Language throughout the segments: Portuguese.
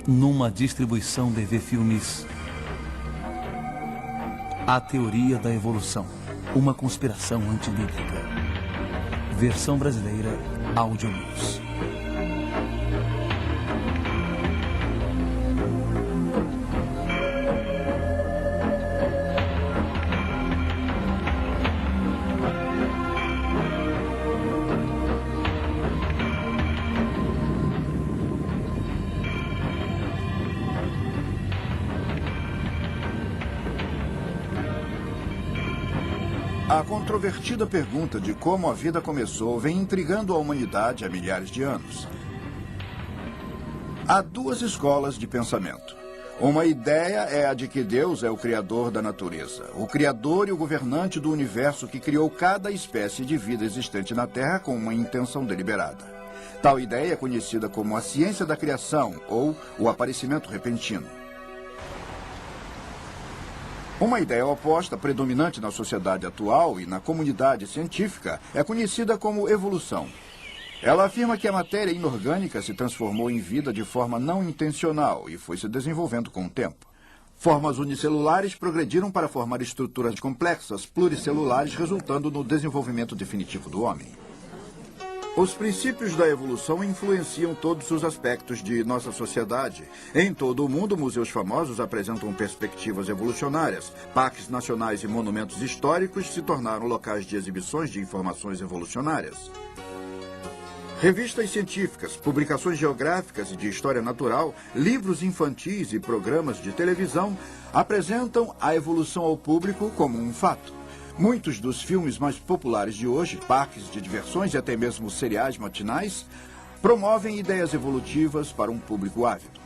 numa distribuição BV Filmes. A Teoria da Evolução, uma conspiração antibíblica. Versão brasileira, Audio News. A controvertida pergunta de como a vida começou vem intrigando a humanidade há milhares de anos. Há duas escolas de pensamento. Uma ideia é a de que Deus é o criador da natureza, o criador e o governante do universo que criou cada espécie de vida existente na Terra com uma intenção deliberada. Tal ideia é conhecida como a ciência da criação ou o aparecimento repentino. Uma ideia oposta, predominante na sociedade atual e na comunidade científica, é conhecida como evolução. Ela afirma que a matéria inorgânica se transformou em vida de forma não intencional e foi se desenvolvendo com o tempo. Formas unicelulares progrediram para formar estruturas complexas pluricelulares, resultando no desenvolvimento definitivo do homem. Os princípios da evolução influenciam todos os aspectos de nossa sociedade. Em todo o mundo, museus famosos apresentam perspectivas evolucionárias. Parques nacionais e monumentos históricos se tornaram locais de exibições de informações evolucionárias. Revistas científicas, publicações geográficas e de história natural, livros infantis e programas de televisão apresentam a evolução ao público como um fato. Muitos dos filmes mais populares de hoje, parques de diversões e até mesmo seriais matinais, promovem ideias evolutivas para um público ávido.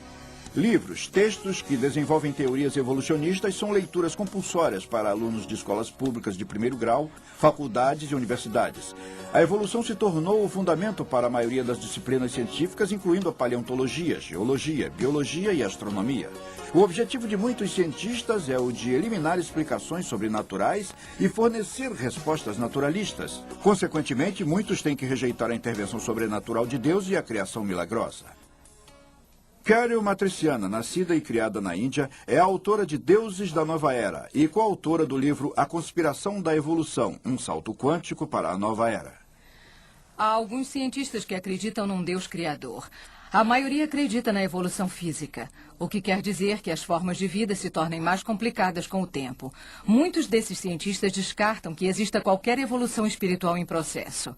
Livros, textos que desenvolvem teorias evolucionistas são leituras compulsórias para alunos de escolas públicas de primeiro grau, faculdades e universidades. A evolução se tornou o fundamento para a maioria das disciplinas científicas, incluindo a paleontologia, geologia, biologia e astronomia. O objetivo de muitos cientistas é o de eliminar explicações sobrenaturais e fornecer respostas naturalistas. Consequentemente, muitos têm que rejeitar a intervenção sobrenatural de Deus e a criação milagrosa. Carol Matriciana, nascida e criada na Índia, é a autora de Deuses da Nova Era e coautora do livro A Conspiração da Evolução, um salto quântico para a nova era. Há alguns cientistas que acreditam num Deus criador. A maioria acredita na evolução física, o que quer dizer que as formas de vida se tornem mais complicadas com o tempo. Muitos desses cientistas descartam que exista qualquer evolução espiritual em processo.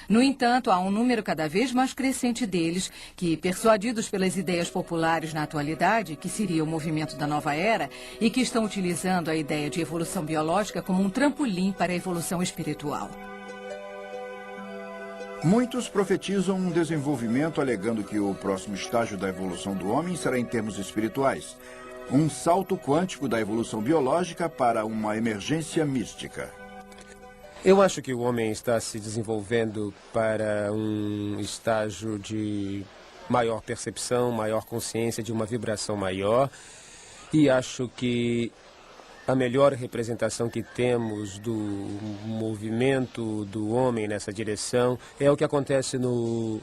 No entanto, há um número cada vez mais crescente deles que, persuadidos pelas ideias populares na atualidade, que seria o movimento da nova era, e que estão utilizando a ideia de evolução biológica como um trampolim para a evolução espiritual. Muitos profetizam um desenvolvimento alegando que o próximo estágio da evolução do homem será em termos espirituais. Um salto quântico da evolução biológica para uma emergência mística. Eu acho que o homem está se desenvolvendo para um estágio de maior percepção, maior consciência, de uma vibração maior. E acho que a melhor representação que temos do movimento do homem nessa direção é o que acontece no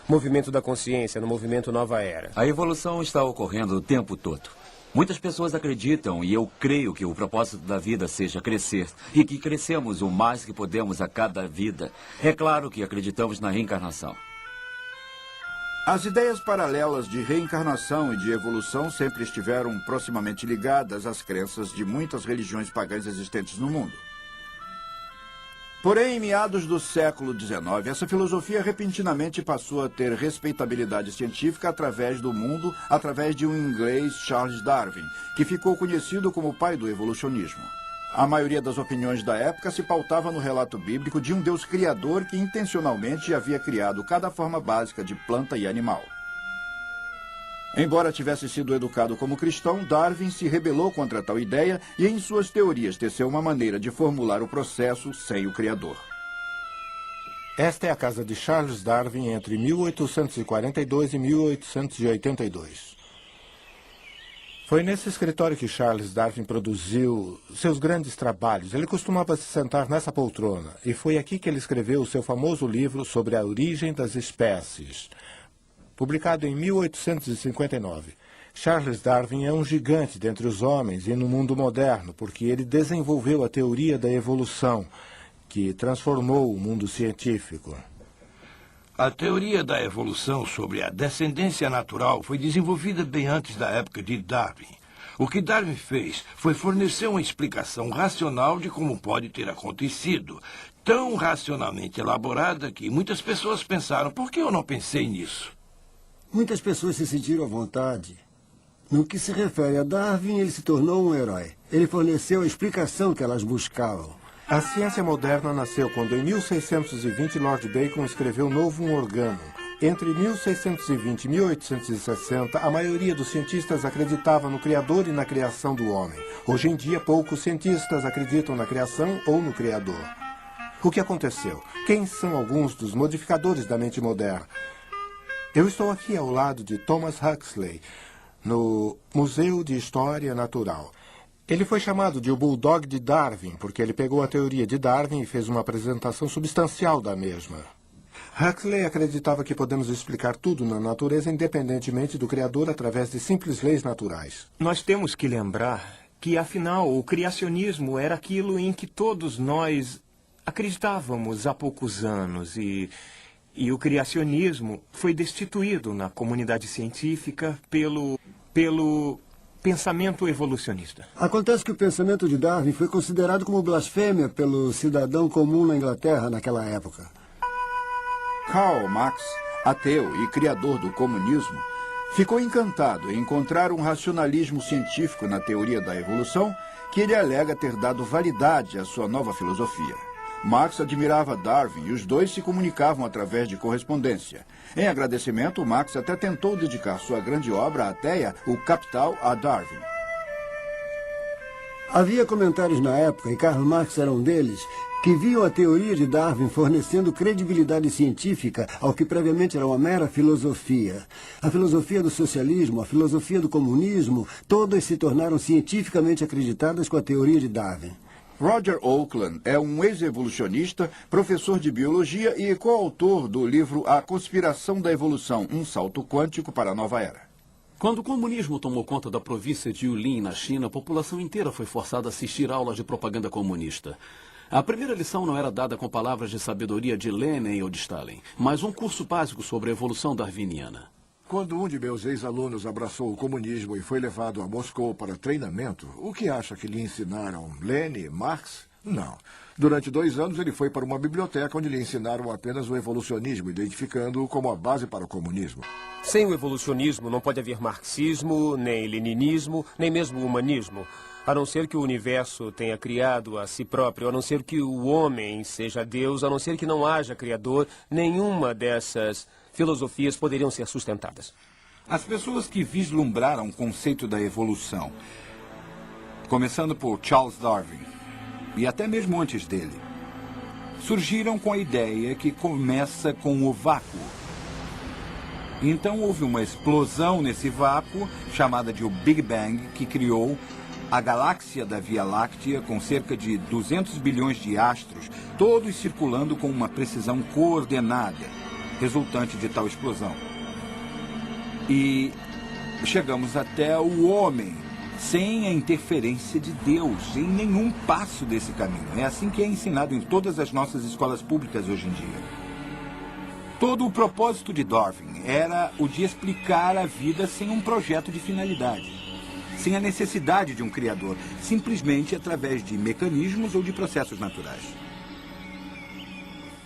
movimento da consciência, no movimento Nova Era. A evolução está ocorrendo o tempo todo. Muitas pessoas acreditam, e eu creio, que o propósito da vida seja crescer, e que crescemos o mais que podemos a cada vida. É claro que acreditamos na reencarnação. As ideias paralelas de reencarnação e de evolução sempre estiveram proximamente ligadas às crenças de muitas religiões pagãs existentes no mundo. Porém, em meados do século XIX, essa filosofia repentinamente passou a ter respeitabilidade científica através do mundo, através de um inglês, Charles Darwin, que ficou conhecido como o pai do evolucionismo. A maioria das opiniões da época se pautava no relato bíblico de um Deus criador que intencionalmente havia criado cada forma básica de planta e animal. Embora tivesse sido educado como cristão, Darwin se rebelou contra tal ideia e em suas teorias teceu uma maneira de formular o processo sem o Criador. Esta é a casa de Charles Darwin entre 1842 e 1882. Foi nesse escritório que Charles Darwin produziu seus grandes trabalhos. Ele costumava se sentar nessa poltrona e foi aqui que ele escreveu o seu famoso livro sobre a origem das espécies. publicado em 1859. Charles Darwin é um gigante dentre os homens e no mundo moderno, porque ele desenvolveu a teoria da evolução, que transformou o mundo científico. A teoria da evolução sobre a descendência natural foi desenvolvida bem antes da época de Darwin. O que Darwin fez foi fornecer uma explicação racional de como pode ter acontecido, tão racionalmente elaborada que muitas pessoas pensaram, por que eu não pensei nisso? Muitas pessoas se sentiram à vontade. No que se refere a Darwin, ele se tornou um herói. Ele forneceu a explicação que elas buscavam. A ciência moderna nasceu quando, em 1620, Lord Bacon escreveu Novum Organum. Entre 1620 e 1860, a maioria dos cientistas acreditava no Criador e na criação do homem. Hoje em dia, poucos cientistas acreditam na criação ou no Criador. O que aconteceu? Quem são alguns dos modificadores da mente moderna? Eu estou aqui ao lado de Thomas Huxley, no Museu de História Natural. Ele foi chamado de o Bulldog de Darwin, porque ele pegou a teoria de Darwin e fez uma apresentação substancial da mesma. Huxley acreditava que podemos explicar tudo na natureza independentemente do Criador através de simples leis naturais. Nós temos que lembrar que, afinal, o criacionismo era aquilo em que todos nós acreditávamos há poucos anos e o criacionismo foi destituído na comunidade científica pelo pensamento evolucionista. Acontece que o pensamento de Darwin foi considerado como blasfêmia pelo cidadão comum na Inglaterra naquela época. Karl Marx, ateu e criador do comunismo, ficou encantado em encontrar um racionalismo científico na teoria da evolução que ele alega ter dado validade à sua nova filosofia. Marx admirava Darwin e os dois se comunicavam através de correspondência. Em agradecimento, Marx até tentou dedicar sua grande obra, a Teia, o Capital, a Darwin. Havia comentários na época, e Karl Marx era um deles, que viam a teoria de Darwin fornecendo credibilidade científica ao que previamente era uma mera filosofia. A filosofia do socialismo, a filosofia do comunismo, todas se tornaram cientificamente acreditadas com a teoria de Darwin. Roger Oakland é um ex-evolucionista, professor de biologia e coautor do livro A Conspiração da Evolução, um salto quântico para a nova era. Quando o comunismo tomou conta da província de Yulin, na China, a população inteira foi forçada a assistir aulas de propaganda comunista. A primeira lição não era dada com palavras de sabedoria de Lenin ou de Stalin, mas um curso básico sobre a evolução darwiniana. Quando um de meus ex-alunos abraçou o comunismo e foi levado a Moscou para treinamento, o que acha que lhe ensinaram? Lenin, Marx? Não. Durante 2 anos ele foi para uma biblioteca onde lhe ensinaram apenas o evolucionismo, identificando-o como a base para o comunismo. Sem o evolucionismo não pode haver marxismo, nem leninismo, nem mesmo humanismo. A não ser que o universo tenha criado a si próprio, a não ser que o homem seja Deus, a não ser que não haja criador, nenhuma dessas filosofias poderiam ser sustentadas. As pessoas que vislumbraram o conceito da evolução, começando por Charles Darwin, e até mesmo antes dele, surgiram com a ideia que começa com o vácuo. Então houve uma explosão nesse vácuo, chamada de o Big Bang, que criou a galáxia da Via Láctea, com cerca de 200 bilhões de astros, todos circulando com uma precisão coordenada, resultante de tal explosão. E chegamos até o homem, sem a interferência de Deus, em nenhum passo desse caminho. É assim que é ensinado em todas as nossas escolas públicas hoje em dia. Todo o propósito de Darwin era o de explicar a vida sem um projeto de finalidade, sem a necessidade de um criador, simplesmente através de mecanismos ou de processos naturais.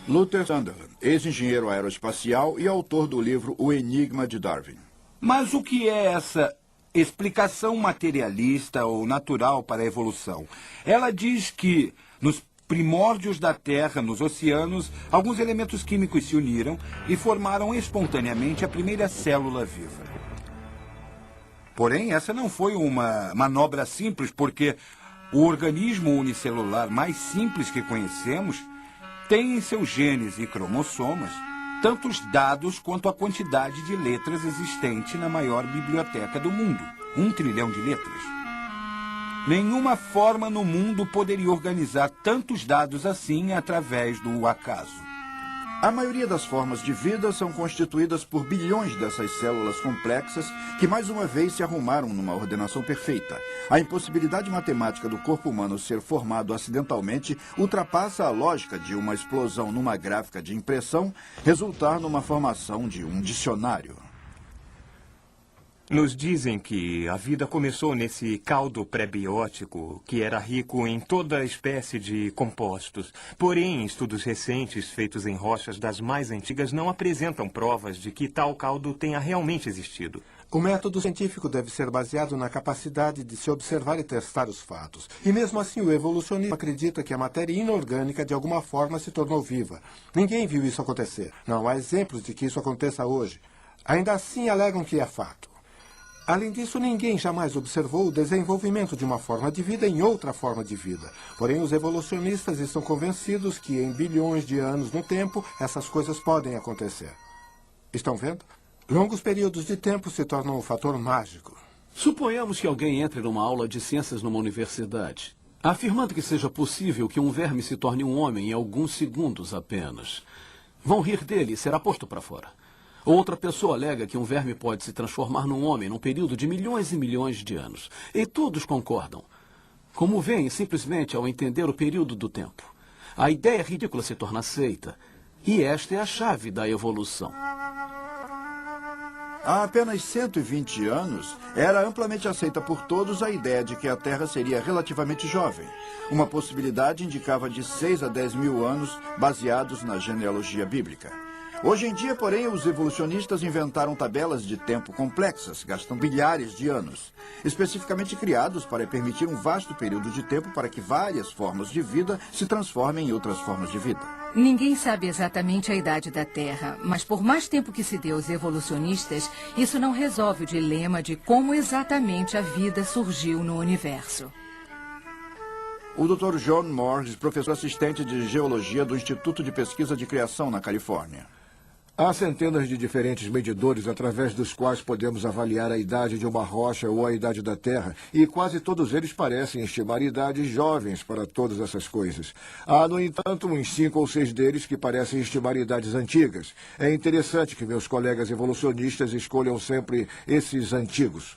Luther Sunderland, ex-engenheiro aeroespacial e autor do livro O Enigma de Darwin. Mas o que é essa explicação materialista ou natural para a evolução? Ela diz que nos primórdios da Terra, nos oceanos, alguns elementos químicos se uniram e formaram espontaneamente a primeira célula viva. Porém, essa não foi uma manobra simples, porque o organismo unicelular mais simples que conhecemos tem em seus genes e cromossomas tantos dados quanto a quantidade de letras existente na maior biblioteca do mundo, 1 trilhão de letras. Nenhuma forma no mundo poderia organizar tantos dados assim através do acaso. A maioria das formas de vida são constituídas por bilhões dessas células complexas que mais uma vez se arrumaram numa ordenação perfeita. A impossibilidade matemática do corpo humano ser formado acidentalmente ultrapassa a lógica de uma explosão numa gráfica de impressão resultar numa formação de um dicionário. Nos dizem que a vida começou nesse caldo pré-biótico que era rico em toda espécie de compostos. Porém, estudos recentes feitos em rochas das mais antigas não apresentam provas de que tal caldo tenha realmente existido. O método científico deve ser baseado na capacidade de se observar e testar os fatos. E mesmo assim, o evolucionismo acredita que a matéria inorgânica de alguma forma se tornou viva. Ninguém viu isso acontecer. Não há exemplos de que isso aconteça hoje. Ainda assim, alegam que é fato. Além disso, ninguém jamais observou o desenvolvimento de uma forma de vida em outra forma de vida. Porém, os evolucionistas estão convencidos que em bilhões de anos no tempo, essas coisas podem acontecer. Estão vendo? Longos períodos de tempo se tornam um fator mágico. Suponhamos que alguém entre numa aula de ciências numa universidade, afirmando que seja possível que um verme se torne um homem em alguns segundos apenas. Vão rir dele e será posto para fora. Outra pessoa alega que um verme pode se transformar num homem num período de milhões e milhões de anos. E todos concordam. Como veem, simplesmente ao entender o período do tempo. A ideia ridícula se torna aceita. E esta é a chave da evolução. Há apenas 120 anos, era amplamente aceita por todos a ideia de que a Terra seria relativamente jovem. Uma possibilidade indicava de 6 a 10 mil anos, baseados na genealogia bíblica. Hoje em dia, porém, os evolucionistas inventaram tabelas de tempo complexas, gastam bilhares de anos, especificamente criados para permitir um vasto período de tempo para que várias formas de vida se transformem em outras formas de vida. Ninguém sabe exatamente a idade da Terra, mas por mais tempo que se dê aos evolucionistas, isso não resolve o dilema de como exatamente a vida surgiu no universo. O Dr. John Morris, professor assistente de geologia do Instituto de Pesquisa de Criação na Califórnia. Há centenas de diferentes medidores através dos quais podemos avaliar a idade de uma rocha ou a idade da Terra, e quase todos eles parecem estimar idades jovens para todas essas coisas. Há, no entanto, uns 5 ou 6 deles que parecem estimar idades antigas. É interessante que meus colegas evolucionistas escolham sempre esses antigos.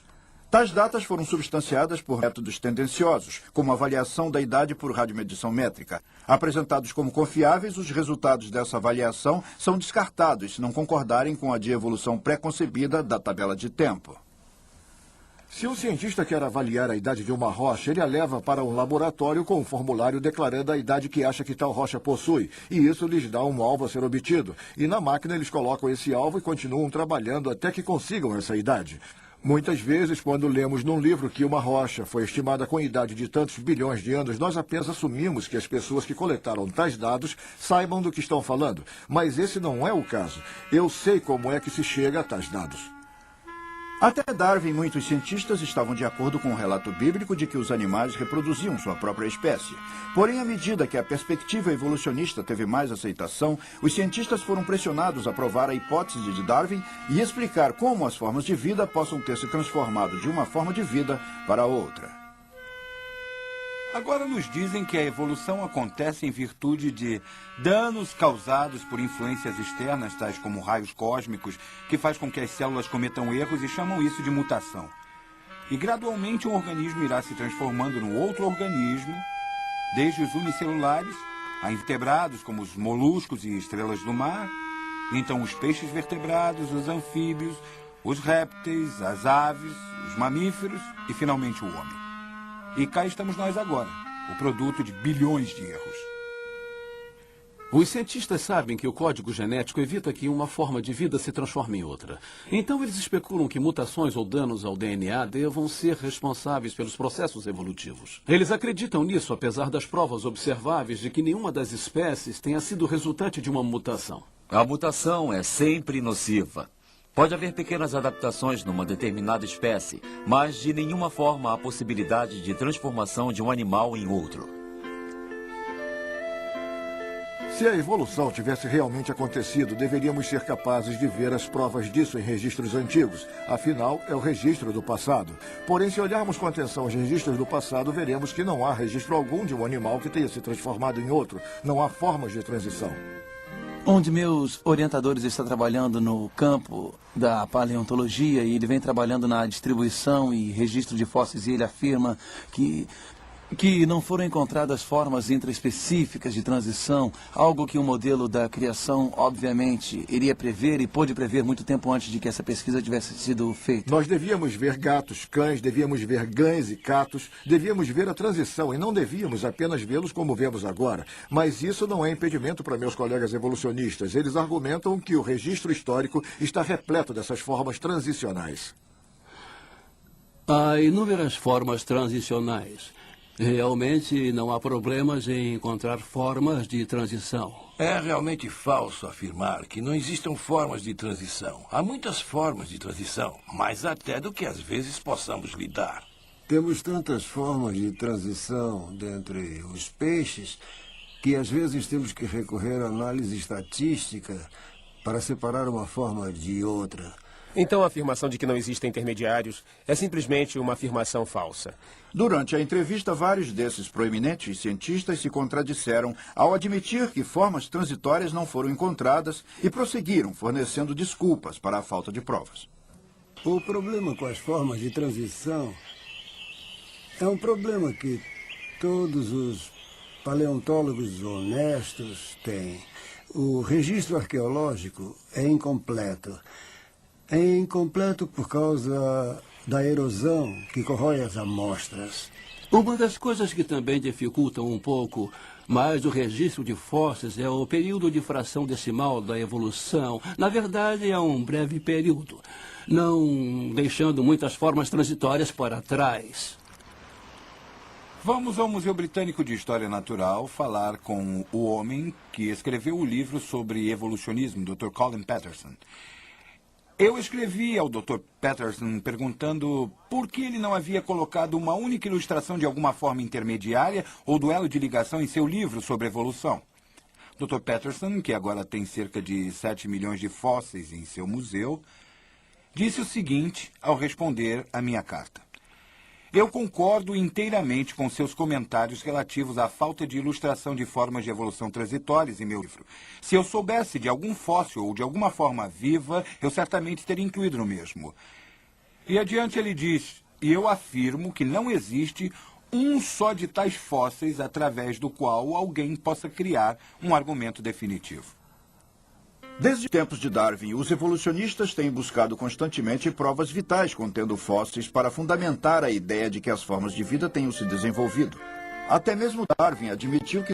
Tais datas foram substanciadas por métodos tendenciosos, como a avaliação da idade por radiomedição métrica. Apresentados como confiáveis, os resultados dessa avaliação são descartados se não concordarem com a de evolução pré-concebida da tabela de tempo. Se um cientista quer avaliar a idade de uma rocha, ele a leva para um laboratório com um formulário declarando a idade que acha que tal rocha possui. E isso lhes dá um alvo a ser obtido. E na máquina eles colocam esse alvo e continuam trabalhando até que consigam essa idade. Muitas vezes, quando lemos num livro que uma rocha foi estimada com a idade de tantos bilhões de anos, nós apenas assumimos que as pessoas que coletaram tais dados saibam do que estão falando. Mas esse não é o caso. Eu sei como é que se chega a tais dados. Até Darwin, muitos cientistas estavam de acordo com o relato bíblico de que os animais reproduziam sua própria espécie. Porém, à medida que a perspectiva evolucionista teve mais aceitação, os cientistas foram pressionados a provar a hipótese de Darwin e explicar como as formas de vida possam ter se transformado de uma forma de vida para outra. Agora nos dizem que a evolução acontece em virtude de danos causados por influências externas, tais como raios cósmicos, que faz com que as células cometam erros e chamam isso de mutação. E gradualmente um organismo irá se transformando num outro organismo, desde os unicelulares a invertebrados, como os moluscos e estrelas do mar, então os peixes vertebrados, os anfíbios, os répteis, as aves, os mamíferos e finalmente o homem. E cá estamos nós agora, o produto de bilhões de erros. Os cientistas sabem que o código genético evita que uma forma de vida se transforme em outra. Então eles especulam que mutações ou danos ao DNA devam ser responsáveis pelos processos evolutivos. Eles acreditam nisso, apesar das provas observáveis de que nenhuma das espécies tenha sido resultante de uma mutação. A mutação é sempre nociva. Pode haver pequenas adaptações numa determinada espécie, mas de nenhuma forma há possibilidade de transformação de um animal em outro. Se a evolução tivesse realmente acontecido, deveríamos ser capazes de ver as provas disso em registros antigos. Afinal, é o registro do passado. Porém, se olharmos com atenção os registros do passado, veremos que não há registro algum de um animal que tenha se transformado em outro. Não há formas de transição. Um de meus orientadores está trabalhando no campo da paleontologia e ele vem trabalhando na distribuição e registro de fósseis e ele afirma que não foram encontradas formas intraespecíficas de transição, algo que o modelo da criação, obviamente, iria prever e pôde prever muito tempo antes de que essa pesquisa tivesse sido feita. Nós devíamos ver gatos, cães, devíamos ver gães e catos, devíamos ver a transição e não devíamos apenas vê-los como vemos agora. Mas isso não é impedimento para meus colegas evolucionistas. Eles argumentam que o registro histórico está repleto dessas formas transicionais. Há inúmeras formas transicionais. Realmente não há problemas em encontrar formas de transição. É realmente falso afirmar que não existam formas de transição. Há muitas formas de transição, mais até do que às vezes possamos lidar. Temos tantas formas de transição dentre os peixes que às vezes temos que recorrer à análise estatística para separar uma forma de outra. Então a afirmação de que não existem intermediários é simplesmente uma afirmação falsa. Durante a entrevista, vários desses proeminentes cientistas se contradisseram ao admitir que formas transitórias não foram encontradas e prosseguiram fornecendo desculpas para a falta de provas. O problema com as formas de transição é um problema que todos os paleontólogos honestos têm. O registro arqueológico é incompleto. É incompleto por causa da erosão que corrói as amostras. Uma das coisas que também dificultam um pouco mais o registro de fósseis é o período de fração decimal da evolução. Na verdade, é um breve período, não deixando muitas formas transitórias para trás. Vamos ao Museu Britânico de História Natural falar com o homem que escreveu o livro sobre evolucionismo, Dr. Colin Patterson. Eu escrevi ao Dr. Patterson perguntando por que ele não havia colocado uma única ilustração de alguma forma intermediária ou duelo de ligação em seu livro sobre evolução. Dr. Patterson, que agora tem cerca de 7 milhões de fósseis em seu museu, disse o seguinte ao responder à minha carta. Eu concordo inteiramente com seus comentários relativos à falta de ilustração de formas de evolução transitórias em meu livro. Se eu soubesse de algum fóssil ou de alguma forma viva, eu certamente teria incluído no mesmo. E adiante ele diz, e eu afirmo que não existe um só de tais fósseis através do qual alguém possa criar um argumento definitivo. Desde tempos de Darwin, os evolucionistas têm buscado constantemente provas vitais contendo fósseis para fundamentar a ideia de que as formas de vida tenham se desenvolvido. Até mesmo Darwin admitiu que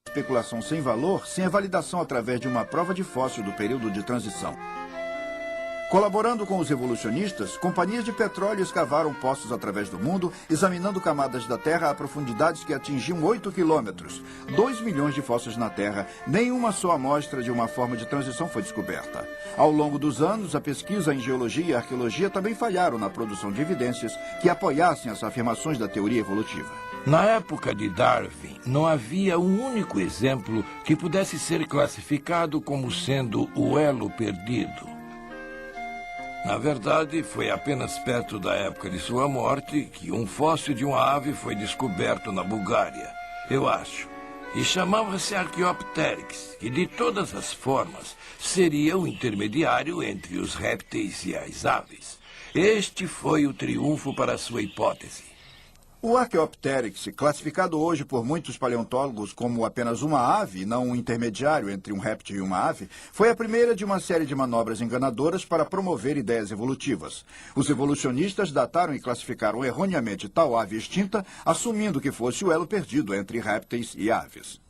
especulação sem valor, sem a validação através de uma prova de fóssil do período de transição. Colaborando com os evolucionistas, companhias de petróleo escavaram poços através do mundo, examinando camadas da Terra a profundidades que atingiam 8 quilômetros. 2 milhões de fósseis na Terra, nenhuma só amostra de uma forma de transição foi descoberta. Ao longo dos anos, a pesquisa em geologia e arqueologia também falharam na produção de evidências que apoiassem as afirmações da teoria evolutiva. Na época de Darwin, não havia um único exemplo que pudesse ser classificado como sendo o elo perdido. Na verdade, foi apenas perto da época de sua morte que um fóssil de uma ave foi descoberto na Bulgária, eu acho. E chamava-se Archaeopteryx, que de todas as formas seria o intermediário entre os répteis e as aves. Este foi o triunfo para sua hipótese. O Archaeopteryx, classificado hoje por muitos paleontólogos como apenas uma ave, não um intermediário entre um réptil e uma ave, foi a primeira de uma série de manobras enganadoras para promover ideias evolutivas. Os evolucionistas dataram e classificaram erroneamente tal ave extinta, assumindo que fosse o elo perdido entre répteis e aves.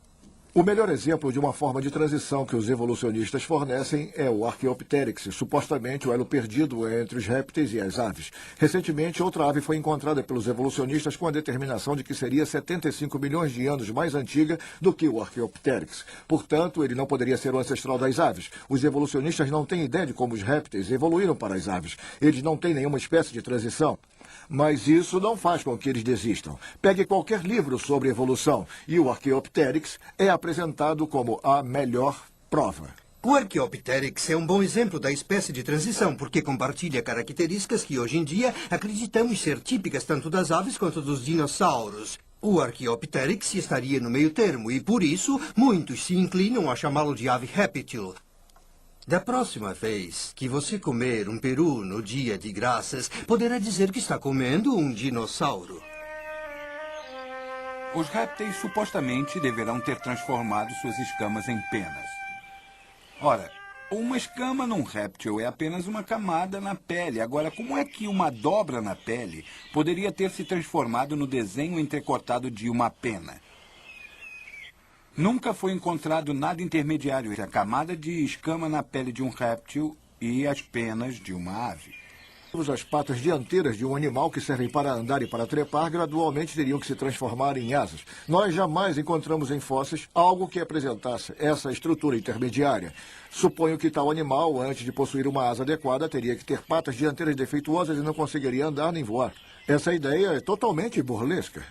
O melhor exemplo de uma forma de transição que os evolucionistas fornecem é o Archaeopteryx, supostamente o elo perdido entre os répteis e as aves. Recentemente, outra ave foi encontrada pelos evolucionistas com a determinação de que seria 75 milhões de anos mais antiga do que o Archaeopteryx. Portanto, ele não poderia ser o ancestral das aves. Os evolucionistas não têm ideia de como os répteis evoluíram para as aves. Eles não têm nenhuma espécie de transição. Mas isso não faz com que eles desistam. Pegue qualquer livro sobre evolução e o Archaeopteryx é apresentado como a melhor prova. O Archaeopteryx é um bom exemplo da espécie de transição, porque compartilha características que hoje em dia acreditamos ser típicas tanto das aves quanto dos dinossauros. O Archaeopteryx estaria no meio termo e, por isso, muitos se inclinam a chamá-lo de ave réptil. Da próxima vez que você comer um peru no Dia de Graças, poderá dizer que está comendo um dinossauro. Os répteis supostamente deverão ter transformado suas escamas em penas. Ora, uma escama num réptil é apenas uma camada na pele. Agora, como é que uma dobra na pele poderia ter se transformado no desenho entrecortado de uma pena? Nunca foi encontrado nada intermediário entre a camada de escama na pele de um réptil e as penas de uma ave. As patas dianteiras de um animal que servem para andar e para trepar gradualmente teriam que se transformar em asas. Nós jamais encontramos em fósseis algo que apresentasse essa estrutura intermediária. Suponho que tal animal, antes de possuir uma asa adequada, teria que ter patas dianteiras defeituosas e não conseguiria andar nem voar. Essa ideia é totalmente burlesca.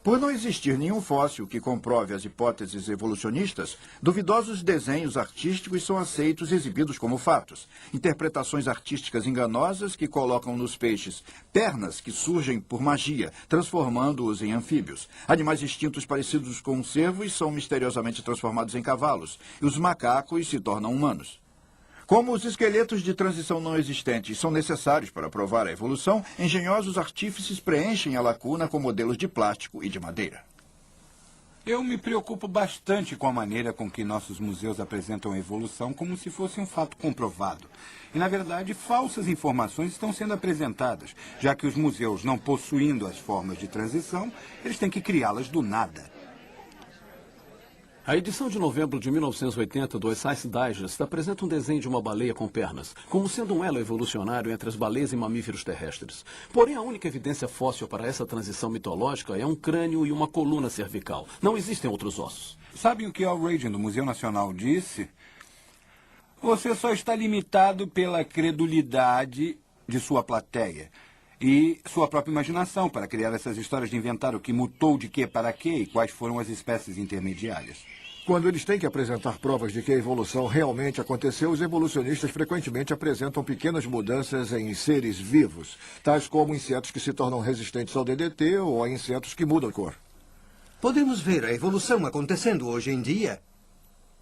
Por não existir nenhum fóssil que comprove as hipóteses evolucionistas, duvidosos desenhos artísticos são aceitos e exibidos como fatos. Interpretações artísticas enganosas que colocam nos peixes pernas que surgem por magia, transformando-os em anfíbios. Animais extintos parecidos com cervos são misteriosamente transformados em cavalos, e os macacos se tornam humanos. Como os esqueletos de transição não existentes são necessários para provar a evolução, engenhosos artífices preenchem a lacuna com modelos de plástico e de madeira. Eu me preocupo bastante com a maneira com que nossos museus apresentam a evolução como se fosse um fato comprovado. E, na verdade, falsas informações estão sendo apresentadas, já que os museus, não possuindo as formas de transição, eles têm que criá-las do nada. A edição de novembro de 1980 do Science Digest apresenta um desenho de uma baleia com pernas, como sendo um elo evolucionário entre as baleias e mamíferos terrestres. Porém, a única evidência fóssil para essa transição mitológica é um crânio e uma coluna cervical. Não existem outros ossos. Sabem o que Al Ragen, do Museu Nacional, disse? Você só está limitado pela credulidade de sua plateia e sua própria imaginação para criar essas histórias de inventar o que mutou de quê para quê e quais foram as espécies intermediárias. Quando eles têm que apresentar provas de que a evolução realmente aconteceu, os evolucionistas frequentemente apresentam pequenas mudanças em seres vivos, tais como insetos que se tornam resistentes ao DDT ou a insetos que mudam de cor. Podemos ver a evolução acontecendo hoje em dia?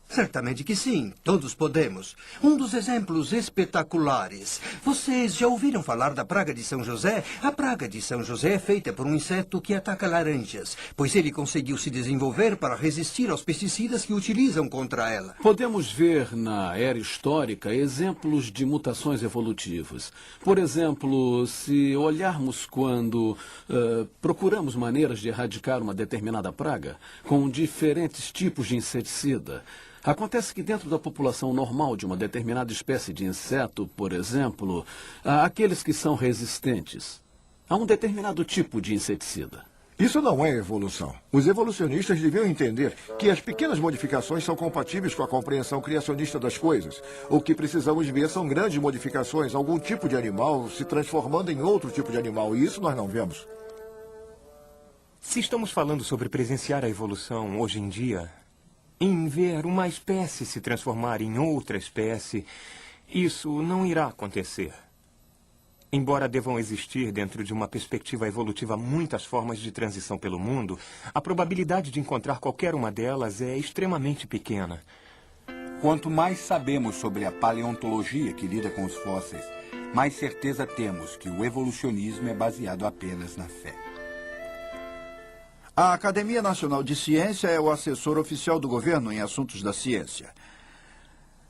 Certamente que sim, todos podemos. Um dos exemplos espetaculares. Vocês já ouviram falar da praga de São José? A praga de São José é feita por um inseto que ataca laranjas, pois ele conseguiu se desenvolver para resistir aos pesticidas que utilizam contra ela. Podemos ver na era histórica exemplos de mutações evolutivas. Por exemplo, se olharmos quando procuramos maneiras de erradicar uma determinada praga com diferentes tipos de inseticida. Acontece que dentro da população normal de uma determinada espécie de inseto, por exemplo, há aqueles que são resistentes a um determinado tipo de inseticida. Isso não é evolução. Os evolucionistas deviam entender que as pequenas modificações são compatíveis com a compreensão criacionista das coisas. O que precisamos ver são grandes modificações, algum tipo de animal se transformando em outro tipo de animal, e isso nós não vemos. Se estamos falando sobre presenciar a evolução hoje em dia, em ver uma espécie se transformar em outra espécie, isso não irá acontecer. Embora devam existir, dentro de uma perspectiva evolutiva, muitas formas de transição pelo mundo, a probabilidade de encontrar qualquer uma delas é extremamente pequena. Quanto mais sabemos sobre a paleontologia que lida com os fósseis, mais certeza temos que o evolucionismo é baseado apenas na fé. A Academia Nacional de Ciência é o assessor oficial do governo em assuntos da ciência.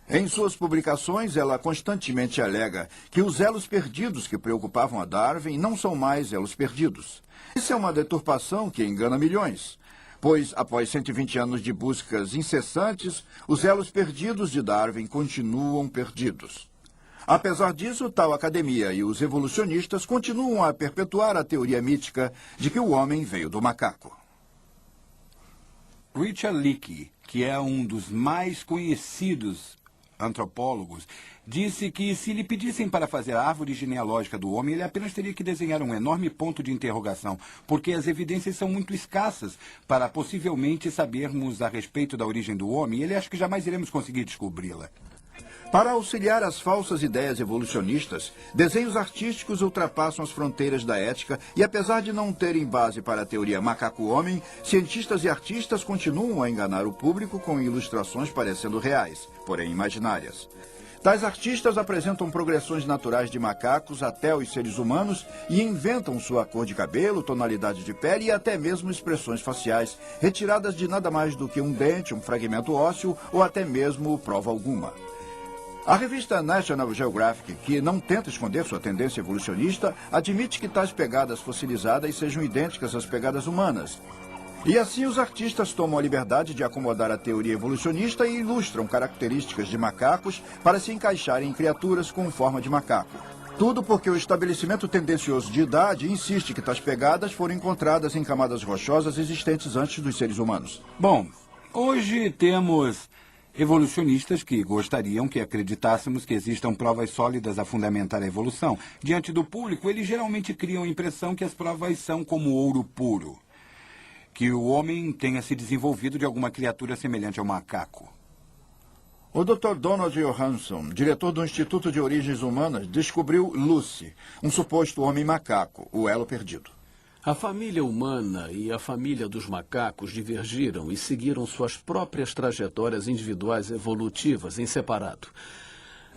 Em suas publicações, ela constantemente alega que os elos perdidos que preocupavam a Darwin não são mais elos perdidos. Isso é uma deturpação que engana milhões, pois, após 120 anos de buscas incessantes, os elos perdidos de Darwin continuam perdidos. Apesar disso, tal academia e os evolucionistas continuam a perpetuar a teoria mítica de que o homem veio do macaco. Richard Leakey, que é um dos mais conhecidos antropólogos, disse que se lhe pedissem para fazer a árvore genealógica do homem, ele apenas teria que desenhar um enorme ponto de interrogação, porque as evidências são muito escassas para possivelmente sabermos a respeito da origem do homem, e ele acha que jamais iremos conseguir descobri-la. Para auxiliar as falsas ideias evolucionistas, desenhos artísticos ultrapassam as fronteiras da ética e, apesar de não terem base para a teoria macaco-homem, cientistas e artistas continuam a enganar o público com ilustrações parecendo reais, porém imaginárias. Tais artistas apresentam progressões naturais de macacos até os seres humanos e inventam sua cor de cabelo, tonalidade de pele e até mesmo expressões faciais, retiradas de nada mais do que um dente, um fragmento ósseo ou até mesmo prova alguma. A revista National Geographic, que não tenta esconder sua tendência evolucionista, admite que tais pegadas fossilizadas sejam idênticas às pegadas humanas. E assim os artistas tomam a liberdade de acomodar a teoria evolucionista e ilustram características de macacos para se encaixarem em criaturas com forma de macaco. Tudo porque o estabelecimento tendencioso de idade insiste que tais pegadas foram encontradas em camadas rochosas existentes antes dos seres humanos. Bom, hoje temos evolucionistas que gostariam que acreditássemos que existam provas sólidas a fundamentar a evolução. Diante do público, eles geralmente criam a impressão que as provas são como ouro puro, que o homem tenha se desenvolvido de alguma criatura semelhante ao macaco. O Dr. Donald Johansson, diretor do Instituto de Origens Humanas, descobriu Lucy, um suposto homem macaco, o elo perdido. A família humana e a família dos macacos divergiram e seguiram suas próprias trajetórias individuais evolutivas em separado.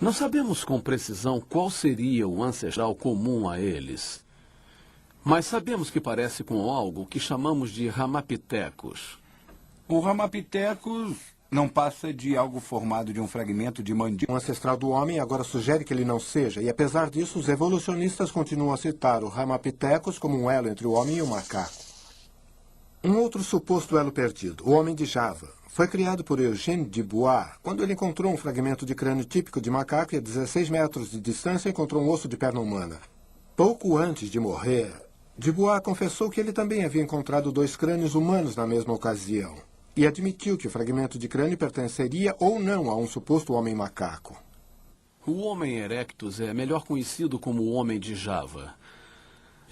Não sabemos com precisão qual seria o ancestral comum a eles, mas sabemos que parece com algo que chamamos de Ramapithecus. O Ramapithecus não passa de algo formado de um fragmento de mandíbula. Um ancestral do homem agora sugere que ele não seja, e apesar disso, os evolucionistas continuam a citar o Ramapithecus como um elo entre o homem e o macaco. Um outro suposto elo perdido, o homem de Java, foi criado por Eugène Dubois quando ele encontrou um fragmento de crânio típico de macaco e a 16 metros de distância encontrou um osso de perna humana. Pouco antes de morrer, Dubois confessou que ele também havia encontrado 2 crânios humanos na mesma ocasião e admitiu que o fragmento de crânio pertenceria ou não a um suposto homem macaco. O Homem erectus é melhor conhecido como o Homem de Java.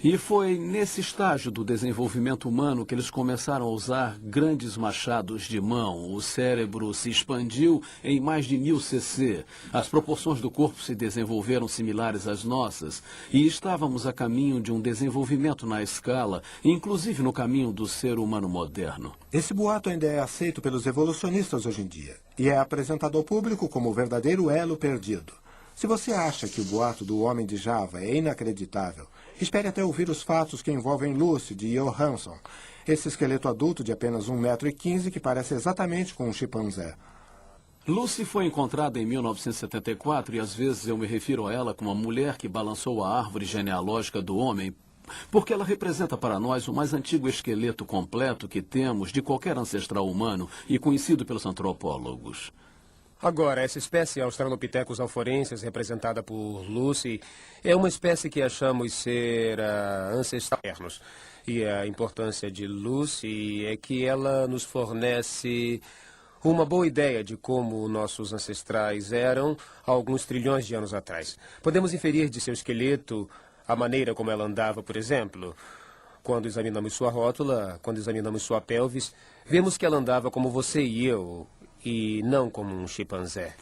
E foi nesse estágio do desenvolvimento humano que eles começaram a usar grandes machados de mão. O cérebro se expandiu em mais de 1000 cc. As proporções do corpo se desenvolveram similares às nossas. E estávamos a caminho de um desenvolvimento na escala, inclusive no caminho do ser humano moderno. Esse boato ainda é aceito pelos evolucionistas hoje em dia e é apresentado ao público como o verdadeiro elo perdido. Se você acha que o boato do Homem de Java é inacreditável, espere até ouvir os fatos que envolvem Lucy de Johansson, esse esqueleto adulto de apenas 1,15 m que parece exatamente com um chimpanzé. Lucy foi encontrada em 1974 e às vezes eu me refiro a ela como a mulher que balançou a árvore genealógica do homem, porque ela representa para nós o mais antigo esqueleto completo que temos de qualquer ancestral humano e conhecido pelos antropólogos. Agora, essa espécie Australopithecus alforensis, representada por Lucy, é uma espécie que achamos ser ancestrais. E a importância de Lucy é que ela nos fornece uma boa ideia de como nossos ancestrais eram há alguns trilhões de anos atrás. Podemos inferir de seu esqueleto a maneira como ela andava, por exemplo. Quando examinamos sua rótula, quando examinamos sua pelvis, vemos que ela andava como você e eu, e não como um chimpanzé.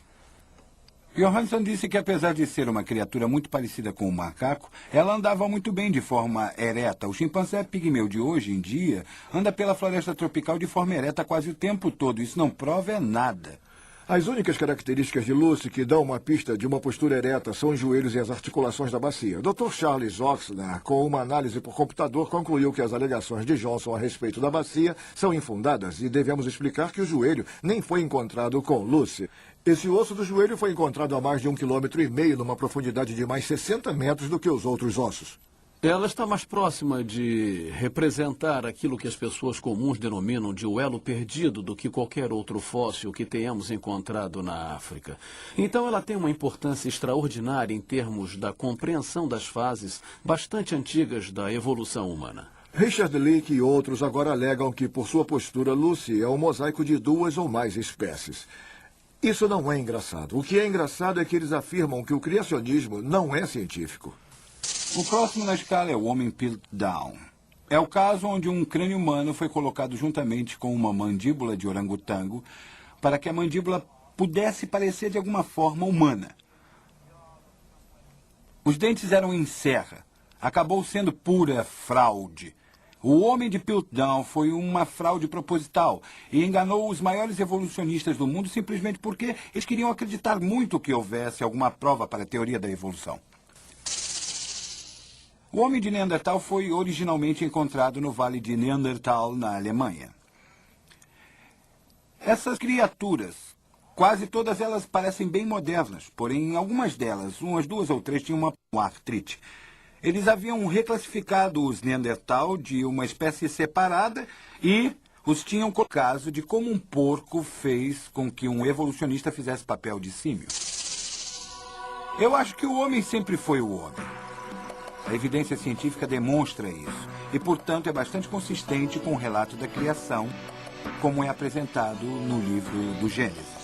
Johansson disse que, apesar de ser uma criatura muito parecida com o macaco, ela andava muito bem de forma ereta. O chimpanzé pigmeu de hoje em dia anda pela floresta tropical de forma ereta quase o tempo todo. Isso não prova nada. As únicas características de Lucy que dão uma pista de uma postura ereta são os joelhos e as articulações da bacia. Dr. Charles Oxner, com uma análise por computador, concluiu que as alegações de Johnson a respeito da bacia são infundadas e devemos explicar que o joelho nem foi encontrado com Lucy. Esse osso do joelho foi encontrado a mais de 1,5 km numa profundidade de mais 60 metros do que os outros ossos. Ela está mais próxima de representar aquilo que as pessoas comuns denominam de o elo perdido do que qualquer outro fóssil que tenhamos encontrado na África. Então ela tem uma importância extraordinária em termos da compreensão das fases bastante antigas da evolução humana. Richard Leakey e outros agora alegam que, por sua postura, Lucy é um mosaico de 2 ou mais espécies. Isso não é engraçado. O que é engraçado é que eles afirmam que o criacionismo não é científico. O próximo na escala é o Homem Piltdown. É o caso onde um crânio humano foi colocado juntamente com uma mandíbula de orangotango para que a mandíbula pudesse parecer de alguma forma humana. Os dentes eram em serra. Acabou sendo pura fraude. O homem de Piltdown foi uma fraude proposital e enganou os maiores evolucionistas do mundo simplesmente porque eles queriam acreditar muito que houvesse alguma prova para a teoria da evolução. O homem de Neandertal foi originalmente encontrado no Vale de Neandertal, na Alemanha. Essas criaturas, quase todas elas parecem bem modernas, porém algumas delas, umas 2 ou 3, tinham uma artrite. Eles haviam reclassificado os Neandertal de uma espécie separada e os tinham colocado no caso de como um porco fez com que um evolucionista fizesse papel de símio. Eu acho que o homem sempre foi o homem. A evidência científica demonstra isso e, portanto, é bastante consistente com o relato da criação, como é apresentado no livro do Gênesis.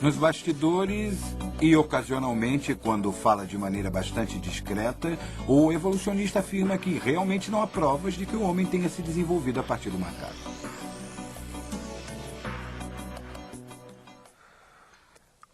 Nos bastidores e, ocasionalmente, quando fala de maneira bastante discreta, o evolucionista afirma que realmente não há provas de que o homem tenha se desenvolvido a partir do macaco.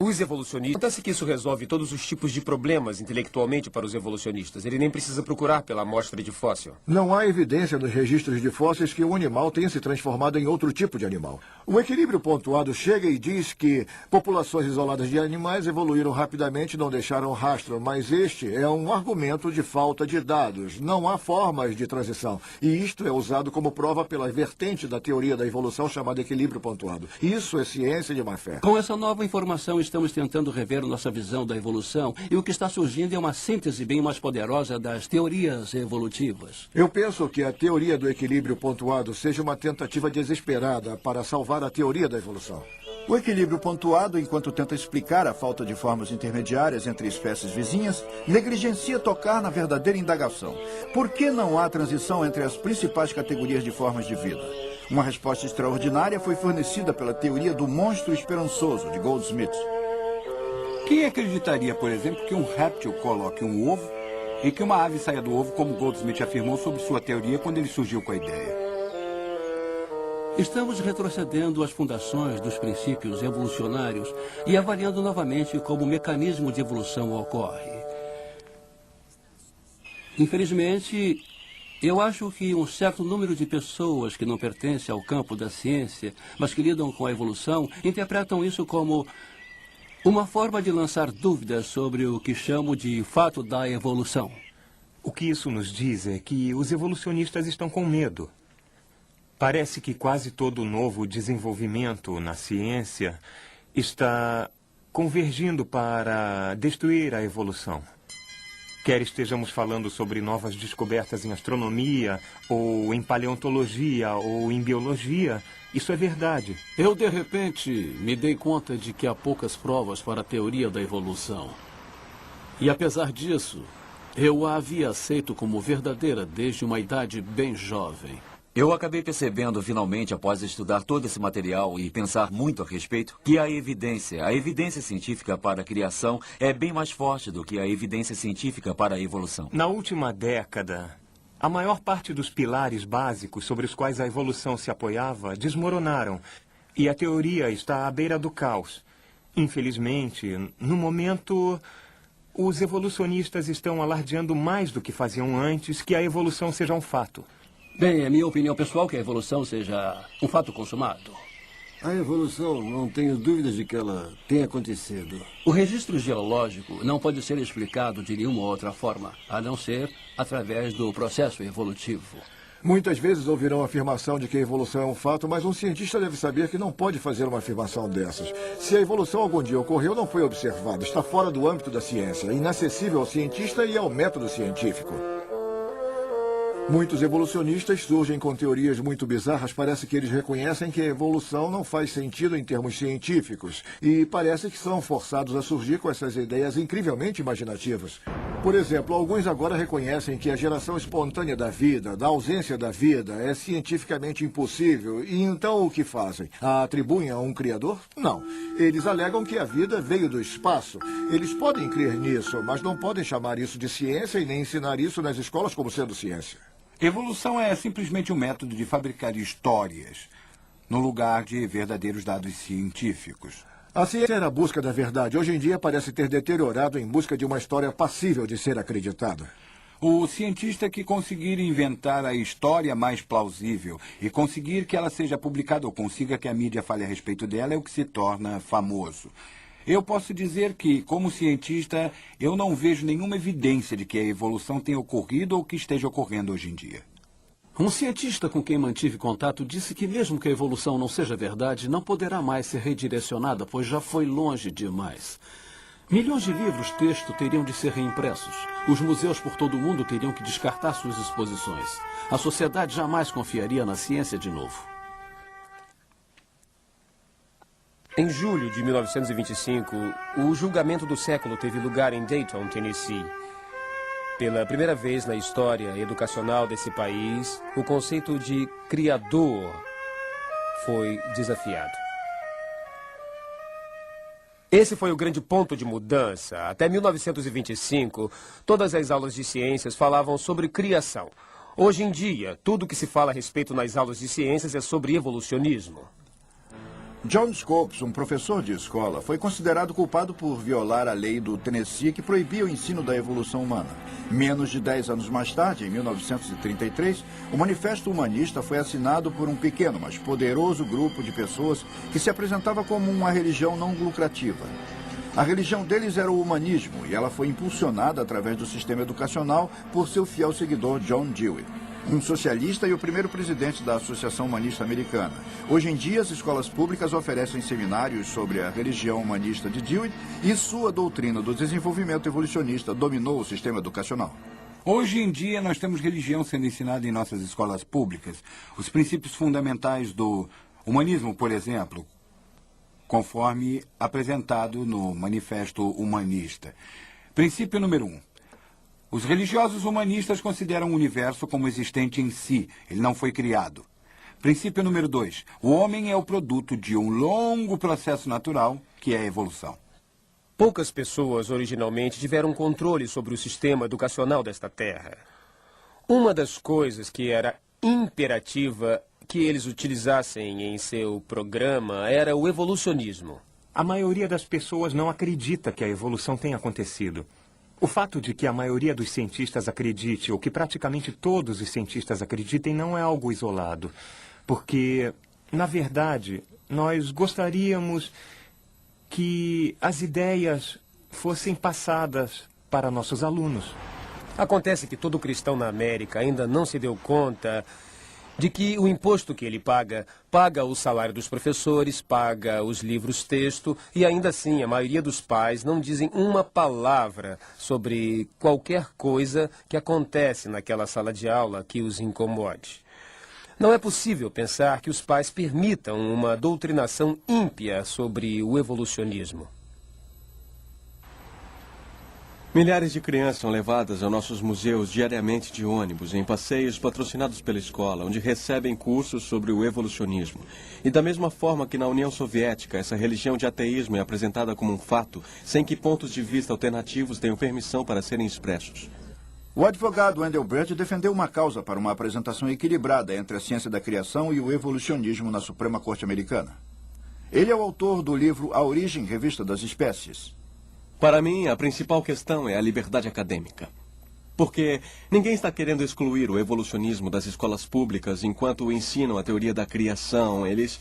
Os evolucionistas... Acontece que isso resolve todos os tipos de problemas intelectualmente para os evolucionistas. Ele nem precisa procurar pela amostra de fóssil. Não há evidência nos registros de fósseis que o animal tenha se transformado em outro tipo de animal. O equilíbrio pontuado chega e diz que populações isoladas de animais evoluíram rapidamente e não deixaram rastro, mas este é um argumento de falta de dados. Não há formas de transição. E isto é usado como prova pela vertente da teoria da evolução chamada equilíbrio pontuado. Isso é ciência de má fé. Com essa nova informação, estamos tentando rever nossa visão da evolução e o que está surgindo é uma síntese bem mais poderosa das teorias evolutivas. Eu penso que a teoria do equilíbrio pontuado seja uma tentativa desesperada para salvar a teoria da evolução. O equilíbrio pontuado, enquanto tenta explicar a falta de formas intermediárias entre espécies vizinhas, negligencia tocar na verdadeira indagação. Por que não há transição entre as principais categorias de formas de vida? Uma resposta extraordinária foi fornecida pela teoria do monstro esperançoso, de Goldsmith. Quem acreditaria, por exemplo, que um réptil coloque um ovo e que uma ave saia do ovo, como Goldsmith afirmou sobre sua teoria quando ele surgiu com a ideia? Estamos retrocedendo às fundações dos princípios evolucionários e avaliando novamente como o mecanismo de evolução ocorre. Infelizmente, eu acho que um certo número de pessoas que não pertencem ao campo da ciência, mas que lidam com a evolução, interpretam isso como uma forma de lançar dúvidas sobre o que chamo de fato da evolução. O que isso nos diz é que os evolucionistas estão com medo. Parece que quase todo novo desenvolvimento na ciência está convergindo para destruir a evolução. Quer estejamos falando sobre novas descobertas em astronomia, ou em paleontologia, ou em biologia, isso é verdade. Eu, de repente, me dei conta de que há poucas provas para a teoria da evolução. E, apesar disso, eu a havia aceito como verdadeira desde uma idade bem jovem. Eu acabei percebendo, finalmente, após estudar todo esse material e pensar muito a respeito, que a evidência científica para a criação é bem mais forte do que a evidência científica para a evolução. Na última década, a maior parte dos pilares básicos sobre os quais a evolução se apoiava desmoronaram e a teoria está à beira do caos. Infelizmente, no momento, os evolucionistas estão alardeando mais do que faziam antes que a evolução seja um fato. Bem, é minha opinião pessoal que a evolução seja um fato consumado. A evolução, não tenho dúvidas de que ela tenha acontecido. O registro geológico não pode ser explicado de nenhuma outra forma, a não ser através do processo evolutivo. Muitas vezes ouvirão a afirmação de que a evolução é um fato, mas um cientista deve saber que não pode fazer uma afirmação dessas. Se a evolução algum dia ocorreu, não foi observada, está fora do âmbito da ciência, inacessível ao cientista e ao método científico. Muitos evolucionistas surgem com teorias muito bizarras. Parece que eles reconhecem que a evolução não faz sentido em termos científicos. E parece que são forçados a surgir com essas ideias incrivelmente imaginativas. Por exemplo, alguns agora reconhecem que a geração espontânea da vida, da ausência da vida, é cientificamente impossível. E então o que fazem? A atribuem a um criador? Não. Eles alegam que a vida veio do espaço. Eles podem crer nisso, mas não podem chamar isso de ciência e nem ensinar isso nas escolas como sendo ciência. Evolução é simplesmente um método de fabricar histórias, no lugar de verdadeiros dados científicos. A ciência era a busca da verdade. Hoje em dia parece ter deteriorado em busca de uma história passível de ser acreditada. O cientista que conseguir inventar a história mais plausível e conseguir que ela seja publicada ou consiga que a mídia fale a respeito dela é o que se torna famoso. Eu posso dizer que, como cientista, eu não vejo nenhuma evidência de que a evolução tenha ocorrido ou que esteja ocorrendo hoje em dia. Um cientista com quem mantive contato disse que mesmo que a evolução não seja verdade, não poderá mais ser redirecionada, pois já foi longe demais. Milhões de livros-texto teriam de ser reimpressos. Os museus por todo o mundo teriam que descartar suas exposições. A sociedade jamais confiaria na ciência de novo. Em julho de 1925, o julgamento do século teve lugar em Dayton, Tennessee. Pela primeira vez na história educacional desse país, o conceito de criador foi desafiado. Esse foi o grande ponto de mudança. Até 1925, todas as aulas de ciências falavam sobre criação. Hoje em dia, tudo que se fala a respeito nas aulas de ciências é sobre evolucionismo. John Scopes, um professor de escola, foi considerado culpado por violar a lei do Tennessee que proibia o ensino da evolução humana. Menos de 10 anos mais tarde, em 1933, o Manifesto Humanista foi assinado por um pequeno, mas poderoso grupo de pessoas que se apresentava como uma religião não lucrativa. A religião deles era o humanismo e ela foi impulsionada através do sistema educacional por seu fiel seguidor John Dewey, um socialista e o primeiro presidente da Associação Humanista Americana. Hoje em dia, as escolas públicas oferecem seminários sobre a religião humanista de Dewey e sua doutrina do desenvolvimento evolucionista dominou o sistema educacional. Hoje em dia, nós temos religião sendo ensinada em nossas escolas públicas. Os princípios fundamentais do humanismo, por exemplo, conforme apresentado no Manifesto Humanista. Princípio número 1. Os religiosos humanistas consideram o universo como existente em si. Ele não foi criado. Princípio número 2. O homem é o produto de um longo processo natural, que é a evolução. Poucas pessoas originalmente tiveram controle sobre o sistema educacional desta terra. Uma das coisas que era imperativa que eles utilizassem em seu programa era o evolucionismo. A maioria das pessoas não acredita que a evolução tenha acontecido. O fato de que a maioria dos cientistas acredite, ou que praticamente todos os cientistas acreditem, não é algo isolado. Porque, na verdade, nós gostaríamos que as ideias fossem passadas para nossos alunos. Acontece que todo cristão na América ainda não se deu conta de que o imposto que ele paga o salário dos professores, paga os livros-texto e ainda assim a maioria dos pais não dizem uma palavra sobre qualquer coisa que acontece naquela sala de aula que os incomode. Não é possível pensar que os pais permitam uma doutrinação ímpia sobre o evolucionismo. Milhares de crianças são levadas a nossos museus diariamente de ônibus, em passeios patrocinados pela escola, onde recebem cursos sobre o evolucionismo. E da mesma forma que na União Soviética, essa religião de ateísmo é apresentada como um fato, sem que pontos de vista alternativos tenham permissão para serem expressos. O advogado Wendell Berger defendeu uma causa para uma apresentação equilibrada entre a ciência da criação e o evolucionismo na Suprema Corte Americana. Ele é o autor do livro A Origem, Revista das Espécies. Para mim, a principal questão é a liberdade acadêmica. Porque ninguém está querendo excluir o evolucionismo das escolas públicas enquanto ensinam a teoria da criação. Eles,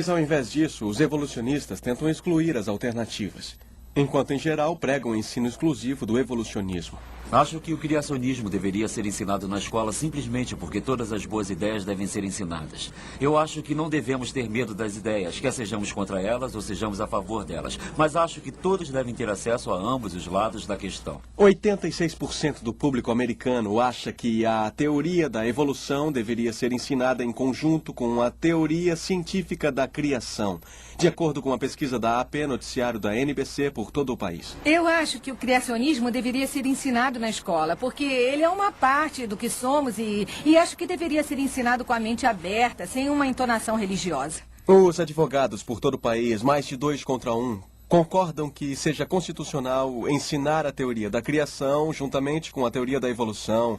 ao invés disso, os evolucionistas tentam excluir as alternativas. Enquanto, em geral, pregam o ensino exclusivo do evolucionismo. Acho que o criacionismo deveria ser ensinado na escola simplesmente porque todas as boas ideias devem ser ensinadas. Eu acho que não devemos ter medo das ideias, quer sejamos contra elas ou sejamos a favor delas. Mas acho que todos devem ter acesso a ambos os lados da questão. 86% do público americano acha que a teoria da evolução deveria ser ensinada em conjunto com a teoria científica da criação, de acordo com uma pesquisa da AP, noticiário da NBC, por todo o país. Eu acho que o criacionismo deveria ser ensinado na escola, porque ele é uma parte do que somos e acho que deveria ser ensinado com a mente aberta, sem uma entonação religiosa. Os advogados por todo o país, mais de 2 contra 1, concordam que seja constitucional ensinar a teoria da criação juntamente com a teoria da evolução.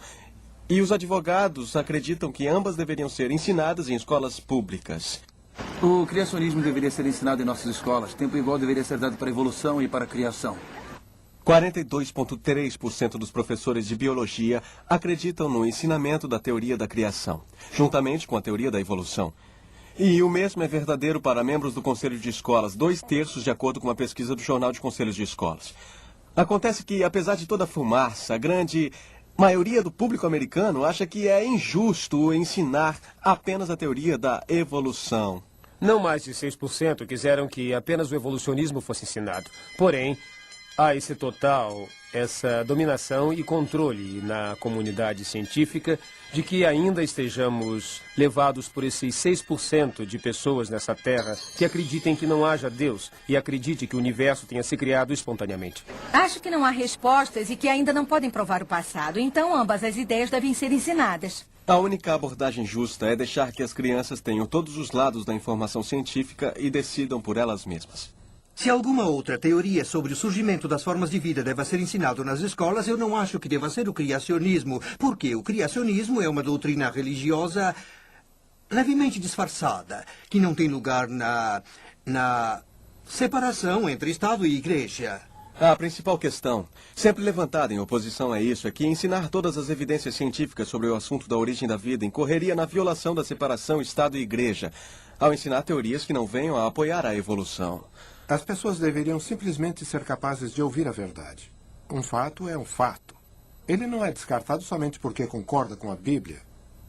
E os advogados acreditam que ambas deveriam ser ensinadas em escolas públicas. O criacionismo deveria ser ensinado em nossas escolas. Tempo igual deveria ser dado para a evolução e para a criação. 42,3% dos professores de biologia acreditam no ensinamento da teoria da criação, juntamente com a teoria da evolução. E o mesmo é verdadeiro para membros do Conselho de Escolas, 2/3 de acordo com uma pesquisa do Jornal de Conselhos de Escolas. Acontece que, apesar de toda a fumaça, a grande maioria do público americano acha que é injusto ensinar apenas a teoria da evolução. Não mais de 6% quiseram que apenas o evolucionismo fosse ensinado. Porém, há esse total, essa dominação e controle na comunidade científica de que ainda estejamos levados por esses 6% de pessoas nessa Terra que acreditem que não haja Deus e acredite que o universo tenha se criado espontaneamente. Acho que não há respostas e que ainda não podem provar o passado. Então, ambas as ideias devem ser ensinadas. A única abordagem justa é deixar que as crianças tenham todos os lados da informação científica e decidam por elas mesmas. Se alguma outra teoria sobre o surgimento das formas de vida deva ser ensinado nas escolas, eu não acho que deva ser o criacionismo, porque o criacionismo é uma doutrina religiosa levemente disfarçada, que não tem lugar na separação entre Estado e Igreja. A principal questão, sempre levantada em oposição a isso, é que ensinar todas as evidências científicas sobre o assunto da origem da vida incorreria na violação da separação Estado e Igreja, ao ensinar teorias que não venham a apoiar a evolução. As pessoas deveriam simplesmente ser capazes de ouvir a verdade. Um fato é um fato. Ele não é descartado somente porque concorda com a Bíblia.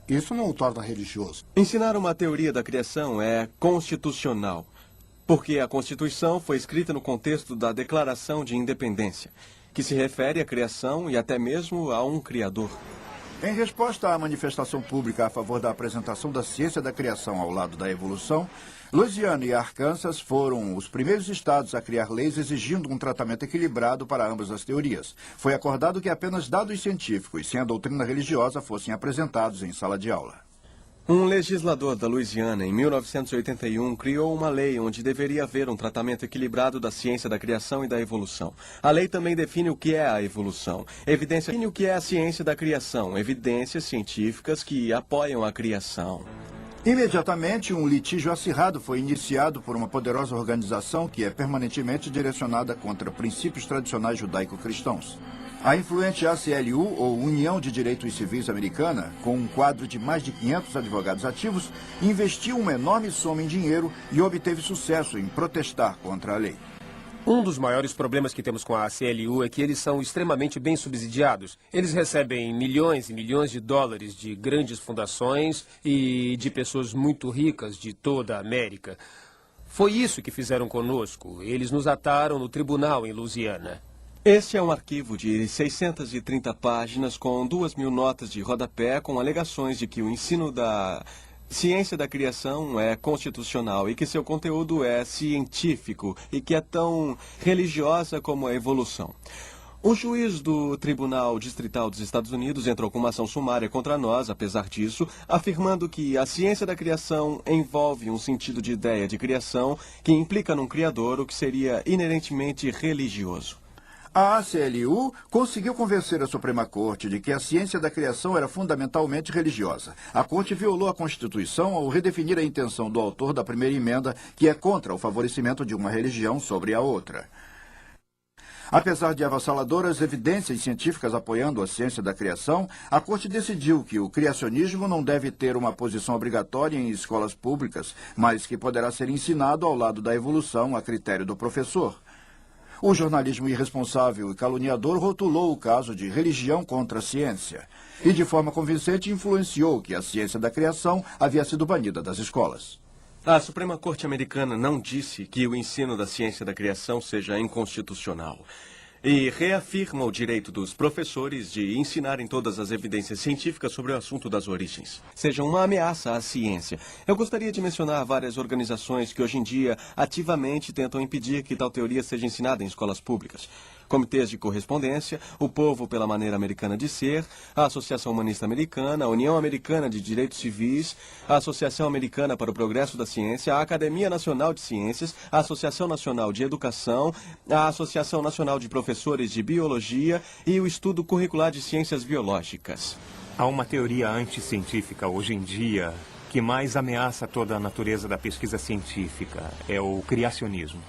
Isso não o torna religioso. Ensinar uma teoria da criação é constitucional, porque a Constituição foi escrita no contexto da Declaração de Independência, que se refere à criação e até mesmo a um criador. Em resposta à manifestação pública a favor da apresentação da ciência da criação ao lado da evolução, Louisiana e Arkansas foram os primeiros estados a criar leis exigindo um tratamento equilibrado para ambas as teorias. Foi acordado que apenas dados científicos, sem a doutrina religiosa, fossem apresentados em sala de aula. Um legislador da Louisiana, em 1981, criou uma lei onde deveria haver um tratamento equilibrado da ciência da criação e da evolução. A lei também define o que é a evolução. Evidência define o que é a ciência da criação. Evidências científicas que apoiam a criação. Imediatamente, um litígio acirrado foi iniciado por uma poderosa organização que é permanentemente direcionada contra princípios tradicionais judaico-cristãos. A influente ACLU, ou União de Direitos Civis Americana, com um quadro de mais de 500 advogados ativos, investiu uma enorme soma em dinheiro e obteve sucesso em protestar contra a lei. Um dos maiores problemas que temos com a ACLU é que eles são extremamente bem subsidiados. Eles recebem milhões e milhões de dólares de grandes fundações e de pessoas muito ricas de toda a América. Foi isso que fizeram conosco. Eles nos ataram no tribunal em Louisiana. Este é um arquivo de 630 páginas com 2.000 notas de rodapé com alegações de que o ensino da ciência da criação é constitucional e que seu conteúdo é científico e que é tão religiosa como a evolução. O juiz do Tribunal Distrital dos Estados Unidos entrou com uma ação sumária contra nós, apesar disso, afirmando que a ciência da criação envolve um sentido de ideia de criação que implica num criador, o que seria inerentemente religioso. A ACLU conseguiu convencer a Suprema Corte de que a ciência da criação era fundamentalmente religiosa. A Corte violou a Constituição ao redefinir a intenção do autor da primeira emenda, que é contra o favorecimento de uma religião sobre a outra. Apesar de avassaladoras evidências científicas apoiando a ciência da criação, a Corte decidiu que o criacionismo não deve ter uma posição obrigatória em escolas públicas, mas que poderá ser ensinado ao lado da evolução a critério do professor. O jornalismo irresponsável e caluniador rotulou o caso de religião contra a ciência e, de forma convincente, influenciou que a ciência da criação havia sido banida das escolas. A Suprema Corte Americana não disse que o ensino da ciência da criação seja inconstitucional e reafirma o direito dos professores de ensinarem todas as evidências científicas sobre o assunto das origens, seja uma ameaça à ciência. Eu gostaria de mencionar várias organizações que hoje em dia ativamente tentam impedir que tal teoria seja ensinada em escolas públicas. Comitês de Correspondência, o Povo pela Maneira Americana de Ser, a Associação Humanista Americana, a União Americana de Direitos Civis, a Associação Americana para o Progresso da Ciência, a Academia Nacional de Ciências, a Associação Nacional de Educação, a Associação Nacional de Professores de Biologia e o Estudo Curricular de Ciências Biológicas. Há uma teoria anticientífica hoje em dia que mais ameaça toda a natureza da pesquisa científica é o criacionismo.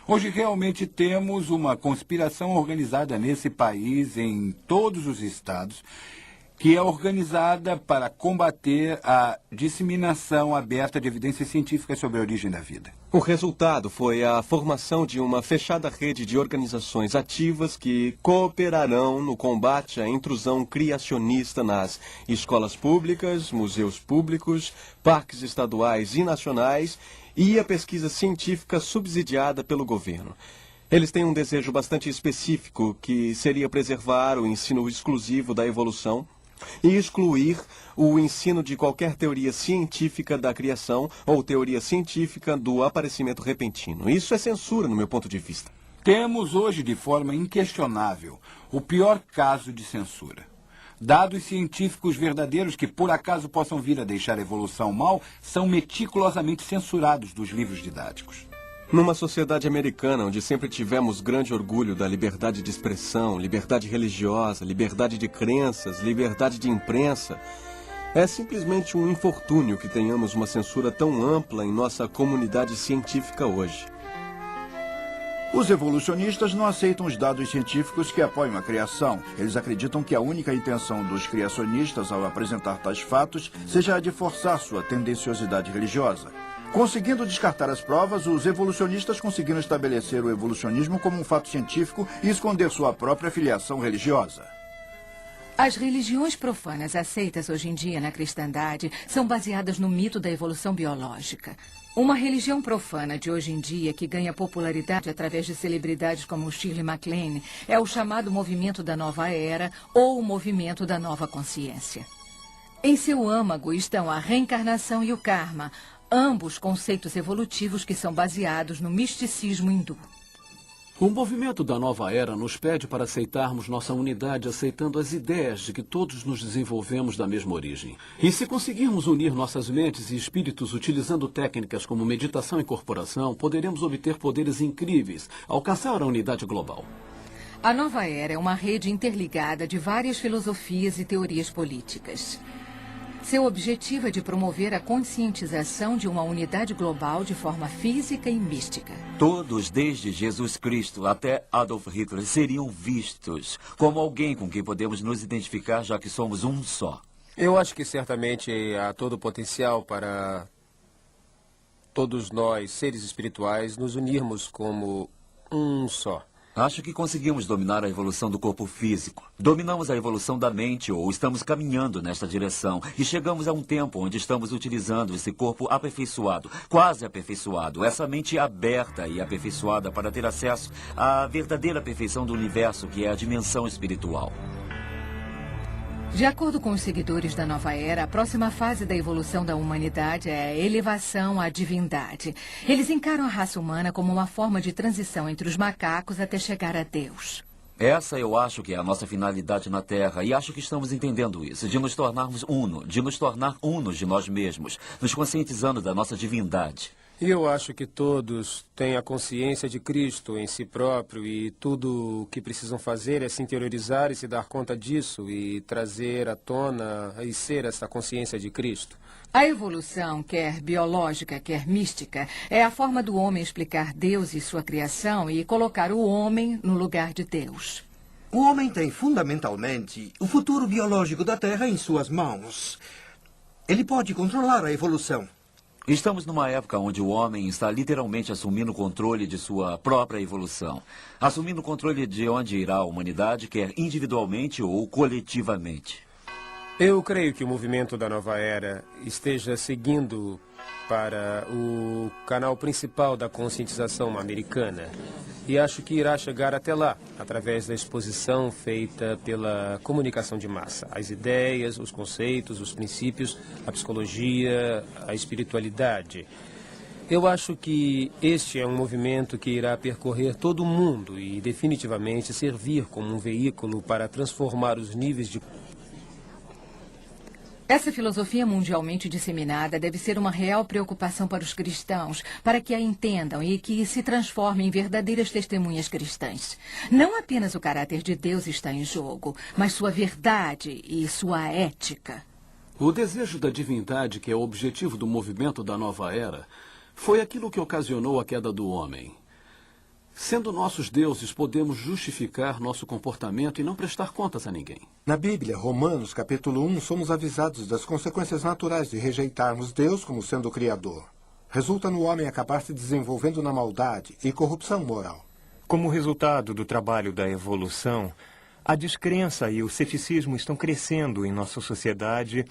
Hoje realmente temos uma conspiração organizada nesse país, em todos os estados, que é organizada para combater a disseminação aberta de evidências científicas sobre a origem da vida. O resultado foi a formação de uma fechada rede de organizações ativas que cooperarão no combate à intrusão criacionista nas escolas públicas, museus públicos, parques estaduais e nacionais e a pesquisa científica subsidiada pelo governo. Eles têm um desejo bastante específico, que seria preservar o ensino exclusivo da evolução e excluir o ensino de qualquer teoria científica da criação ou teoria científica do aparecimento repentino. Isso é censura, no meu ponto de vista. Temos hoje, de forma inquestionável, o pior caso de censura. Dados científicos verdadeiros que por acaso possam vir a deixar a evolução mal são meticulosamente censurados dos livros didáticos. Numa sociedade americana onde sempre tivemos grande orgulho da liberdade de expressão, liberdade religiosa, liberdade de crenças, liberdade de imprensa, é simplesmente um infortúnio que tenhamos uma censura tão ampla em nossa comunidade científica hoje. Os evolucionistas não aceitam os dados científicos que apoiam a criação. Eles acreditam que a única intenção dos criacionistas ao apresentar tais fatos seja a de forçar sua tendenciosidade religiosa. Conseguindo descartar as provas, os evolucionistas conseguiram estabelecer o evolucionismo como um fato científico e esconder sua própria filiação religiosa. As religiões profanas aceitas hoje em dia na cristandade são baseadas no mito da evolução biológica. Uma religião profana de hoje em dia que ganha popularidade através de celebridades como Shirley MacLaine é o chamado movimento da nova era ou o movimento da nova consciência. Em seu âmago estão a reencarnação e o karma, ambos conceitos evolutivos que são baseados no misticismo hindu. O movimento da nova era nos pede para aceitarmos nossa unidade, aceitando as ideias de que todos nos desenvolvemos da mesma origem. E se conseguirmos unir nossas mentes e espíritos utilizando técnicas como meditação e corporação, poderemos obter poderes incríveis, alcançar a unidade global. A nova era é uma rede interligada de várias filosofias e teorias políticas. Seu objetivo é de promover a conscientização de uma unidade global de forma física e mística. Todos, desde Jesus Cristo até Adolf Hitler, seriam vistos como alguém com quem podemos nos identificar, já que somos um só. Eu acho que certamente há todo o potencial para todos nós, seres espirituais, nos unirmos como um só. Acho que conseguimos dominar a evolução do corpo físico. Dominamos a evolução da mente ou estamos caminhando nesta direção. E chegamos a um tempo onde estamos utilizando esse corpo aperfeiçoado, quase aperfeiçoado, essa mente aberta e aperfeiçoada para ter acesso à verdadeira perfeição do universo, que é a dimensão espiritual. De acordo com os seguidores da nova era, a próxima fase da evolução da humanidade é a elevação à divindade. Eles encaram a raça humana como uma forma de transição entre os macacos até chegar a Deus. Essa eu acho que é a nossa finalidade na Terra, e acho que estamos entendendo isso, de nos tornarmos uno, de nos tornar unos de nós mesmos, nos conscientizando da nossa divindade. E eu acho que todos têm a consciência de Cristo em si próprio e tudo o que precisam fazer é se interiorizar e se dar conta disso e trazer à tona e ser essa consciência de Cristo. A evolução, quer biológica, quer mística, é a forma do homem explicar Deus e sua criação e colocar o homem no lugar de Deus. O homem tem fundamentalmente o futuro biológico da Terra em suas mãos. Ele pode controlar a evolução. Estamos numa época onde o homem está literalmente assumindo o controle de sua própria evolução. Assumindo o controle de onde irá a humanidade, quer individualmente ou coletivamente. Eu creio que o movimento da nova era esteja seguindo para o canal principal da conscientização americana. E acho que irá chegar até lá, através da exposição feita pela comunicação de massa. As ideias, os conceitos, os princípios, a psicologia, a espiritualidade. Eu acho que este é um movimento que irá percorrer todo o mundo e definitivamente servir como um veículo para transformar os níveis de... Essa filosofia mundialmente disseminada deve ser uma real preocupação para os cristãos, para que a entendam e que se transformem em verdadeiras testemunhas cristãs. Não apenas o caráter de Deus está em jogo, mas sua verdade e sua ética. O desejo da divindade, que é o objetivo do movimento da nova era, foi aquilo que ocasionou a queda do homem. Sendo nossos deuses, podemos justificar nosso comportamento e não prestar contas a ninguém. Na Bíblia, Romanos, capítulo 1, somos avisados das consequências naturais de rejeitarmos Deus como sendo o Criador. Resulta no homem acabar se desenvolvendo na maldade e corrupção moral. Como resultado do trabalho da evolução, a descrença e o ceticismo estão crescendo em nossa sociedade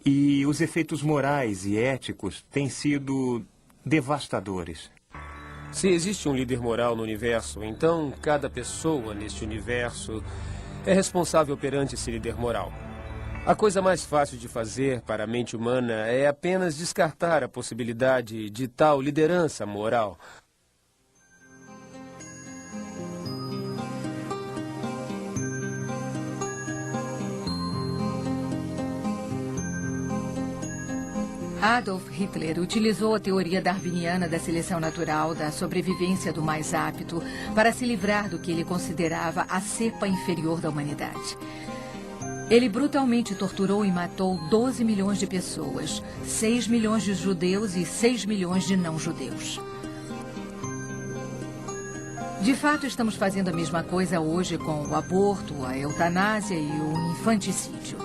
e os efeitos morais e éticos têm sido devastadores. Se existe um líder moral no universo, então cada pessoa neste universo é responsável perante esse líder moral. A coisa mais fácil de fazer para a mente humana é apenas descartar a possibilidade de tal liderança moral. Adolf Hitler utilizou a teoria darwiniana da seleção natural, da sobrevivência do mais apto, para se livrar do que ele considerava a cepa inferior da humanidade. Ele brutalmente torturou e matou 12 milhões de pessoas, 6 milhões de judeus e 6 milhões de não-judeus. De fato, estamos fazendo a mesma coisa hoje com o aborto, a eutanásia e o infanticídio,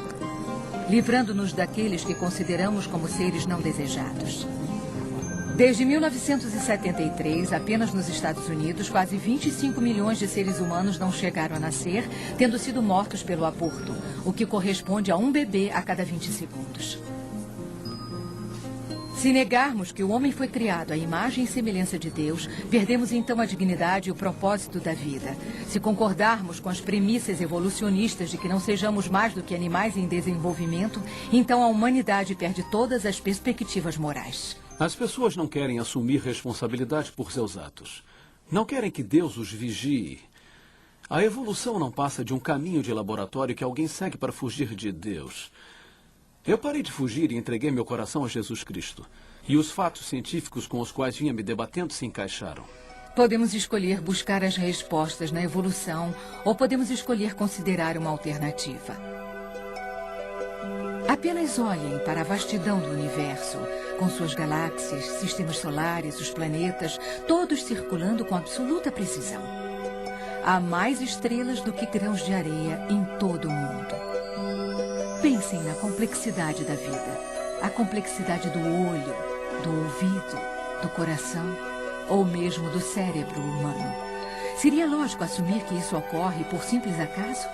livrando-nos daqueles que consideramos como seres não desejados. Desde 1973, apenas nos Estados Unidos, quase 25 milhões de seres humanos não chegaram a nascer, tendo sido mortos pelo aborto, o que corresponde a um bebê a cada 20 segundos. Se negarmos que o homem foi criado à imagem e semelhança de Deus, perdemos então a dignidade e o propósito da vida. Se concordarmos com as premissas evolucionistas de que não sejamos mais do que animais em desenvolvimento, então a humanidade perde todas as perspectivas morais. As pessoas não querem assumir responsabilidade por seus atos. Não querem que Deus os vigie. A evolução não passa de um caminho de laboratório que alguém segue para fugir de Deus. Eu parei de fugir e entreguei meu coração a Jesus Cristo. E os fatos científicos com os quais vinha me debatendo se encaixaram. Podemos escolher buscar as respostas na evolução ou podemos escolher considerar uma alternativa. Apenas olhem para a vastidão do universo, com suas galáxias, sistemas solares, os planetas, todos circulando com absoluta precisão. Há mais estrelas do que grãos de areia em todo o mundo. Pensem na complexidade da vida, a complexidade do olho, do ouvido, do coração ou mesmo do cérebro humano. Seria lógico assumir que isso ocorre por simples acaso?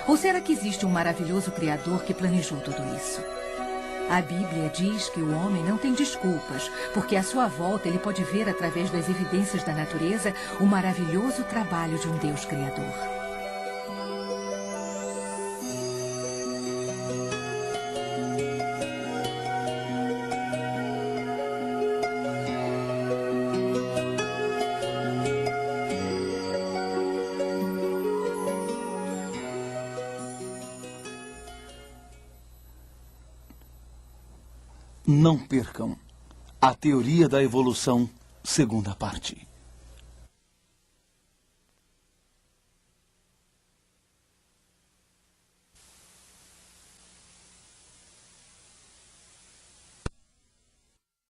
Ou será que existe um maravilhoso Criador que planejou tudo isso? A Bíblia diz que o homem não tem desculpas, porque à sua volta ele pode ver através das evidências da natureza o maravilhoso trabalho de um Deus Criador. Não percam a teoria da evolução, segunda parte.